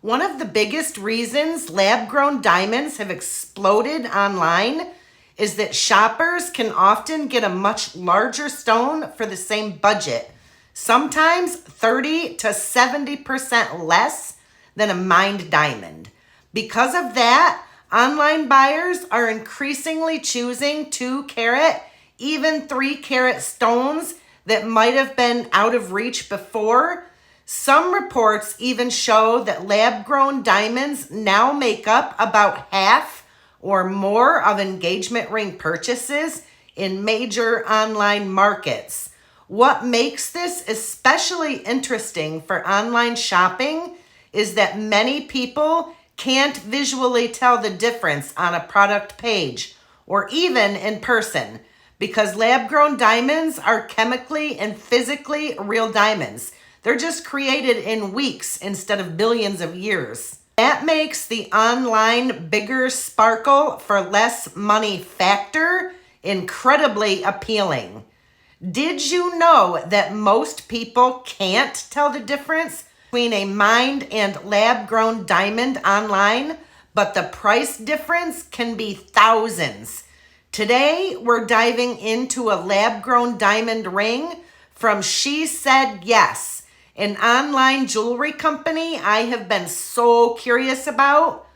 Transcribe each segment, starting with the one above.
One of the biggest reasons lab-grown diamonds have exploded online is that shoppers can often get a much larger stone for the same budget, sometimes 30 to 70% less than a mined diamond. Because of that, online buyers are increasingly choosing 2-carat, even 3-carat stones that might have been out of reach before. Some reports even show that lab-grown diamonds now make up about half or more of engagement ring purchases in major online markets. What makes this especially interesting for online shopping is that many people can't visually tell the difference on a product page or even in person because lab-grown diamonds are chemically and physically real diamonds. They're just created in weeks instead of billions of years. That makes the online bigger sparkle for less money factor incredibly appealing. Did you know that most people can't tell the difference between a mined and lab-grown diamond online, but the price difference can be thousands? Today, we're diving into a lab-grown diamond ring from She Said Yes, an online jewelry company I have been so curious about.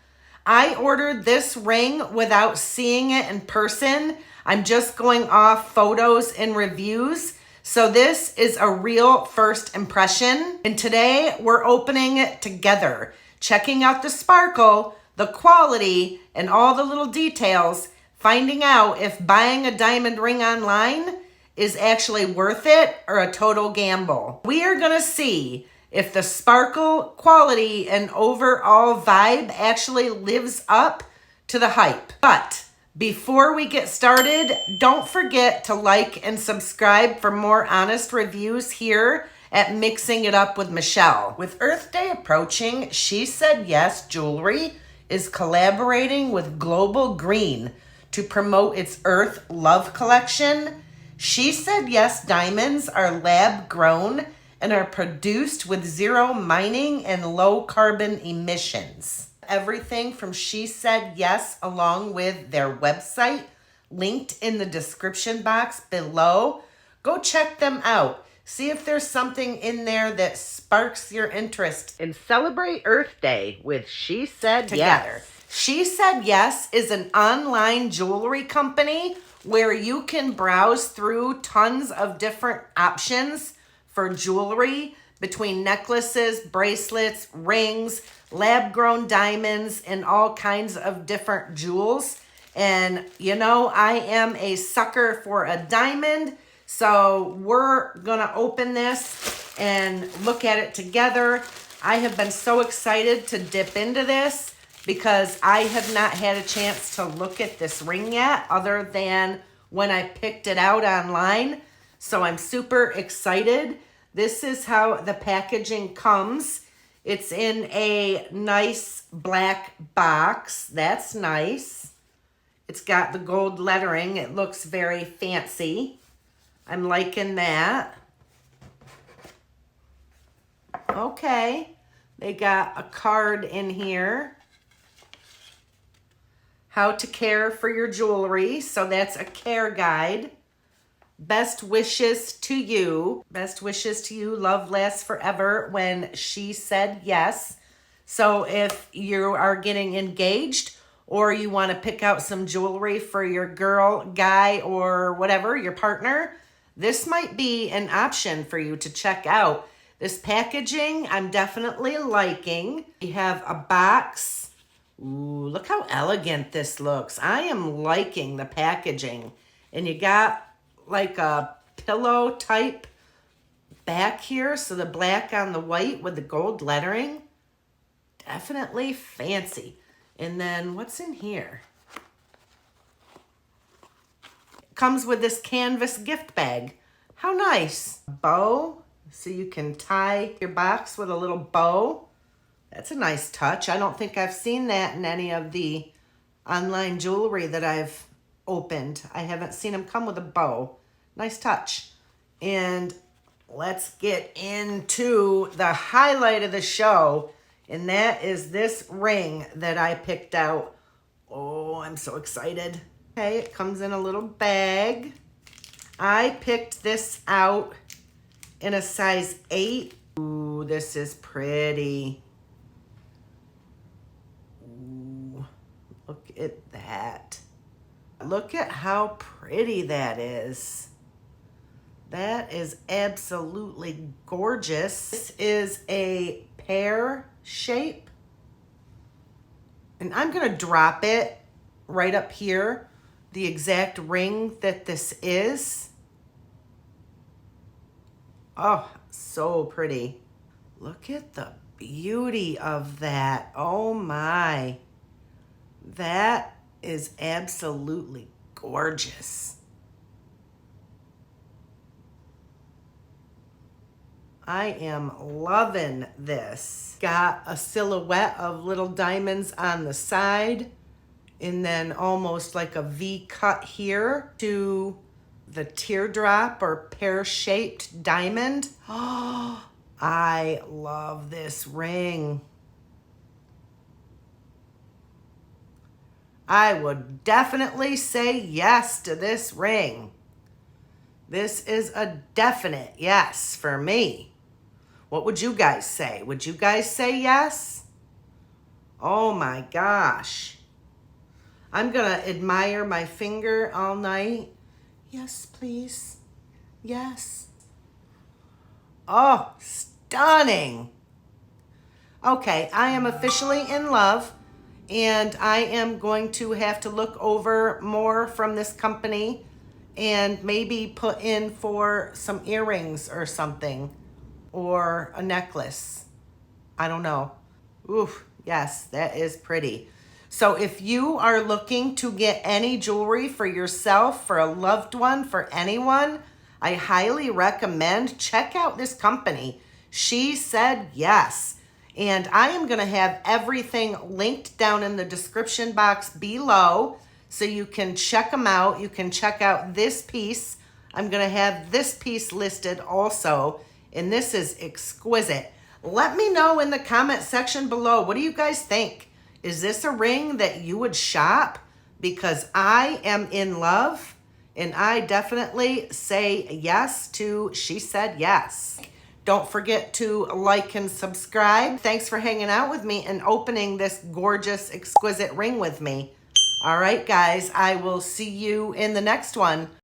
I ordered this ring without seeing it in person. I'm just going off photos and reviews. So this is a real first impression. And today we're opening it together, checking out the sparkle, the quality, and all the little details, finding out if buying a diamond ring online is actually worth it or a total gamble. We are gonna see if the sparkle, quality, and overall vibe actually lives up to the hype. But before we get started, don't forget to like and subscribe for more honest reviews here at Mixing It Up with Michelle. With Earth Day approaching, She Said Yes Jewelry is collaborating with Global Green to promote its Earth Love collection. She Said Yes diamonds are lab grown and are produced with zero mining and low carbon emissions. Everything from She Said Yes along with their website linked in the description box below. Go check them out. See if there's something in there that sparks your interest and celebrate Earth Day with She Said Yes. She Said Yes is an online jewelry company where you can browse through tons of different options for jewelry between necklaces, bracelets, rings, lab-grown diamonds, and all kinds of different jewels. And you know, I am a sucker for a diamond, so we're gonna open this and look at it together. I have been so excited to dip into this because I have not had a chance to look at this ring yet other than when I picked it out online. So I'm super excited. This is how the packaging comes. It's in a nice black box. That's nice. It's got the gold lettering. It looks very fancy. I'm liking that. Okay. They got a card in here. How to care for your jewelry. So that's a care guide. Best wishes to you. Best wishes to you. Love lasts forever when She Said Yes. So if you are getting engaged or you want to pick out some jewelry for your girl, guy, or whatever, your partner, this might be an option for you to check out. This packaging I'm definitely liking. You have a box. Ooh, look how elegant this looks. I am liking the packaging. And you got like a pillow type back here. So the black on the white with the gold lettering. Definitely fancy. And then what's in here? It comes with this canvas gift bag. How nice. Bow. So you can tie your box with a little bow. That's a nice touch. I don't think I've seen that in any of the online jewelry that I've opened. I haven't seen them come with a bow. Nice touch. And let's get into the highlight of the show. And that is this ring that I picked out. Oh, I'm so excited. Okay, it comes in a little bag. I picked this out in a size 8. Ooh, this is pretty. Ooh, look at that. Look at how pretty that is. That is absolutely gorgeous. This is a pear shape. And I'm going to drop it right up here, the exact ring that this is. Oh, so pretty. Look at the beauty of that. Oh my. That is absolutely gorgeous. I am loving this. Got a silhouette of little diamonds on the side and then almost like a V cut here to the teardrop or pear-shaped diamond. Oh, I love this ring. I would definitely say yes to this ring. This is a definite yes for me. What would you guys say? Would you guys say yes? Oh my gosh. I'm gonna admire my finger all night. Yes, please. Yes. Oh, stunning. Okay, I am officially in love, and I am going to have to look over more from this company and maybe put in for some earrings or something, or a necklace. I don't know. Ooh, yes, that is pretty. So if you are looking to get any jewelry for yourself, for a loved one, for anyone, I highly recommend check out this company. She said yes. And I am going to have everything linked down in the description box below so you can check them out. You can check out this piece. I'm going to have this piece listed also, and this is exquisite. Let me know in the comment section below. What do you guys think? Is this a ring that you would shop? Because I am in love, and I definitely say yes to she said yes. Don't forget to like and subscribe. Thanks for hanging out with me and opening this gorgeous, exquisite ring with me. All right, guys, I will see you in the next one.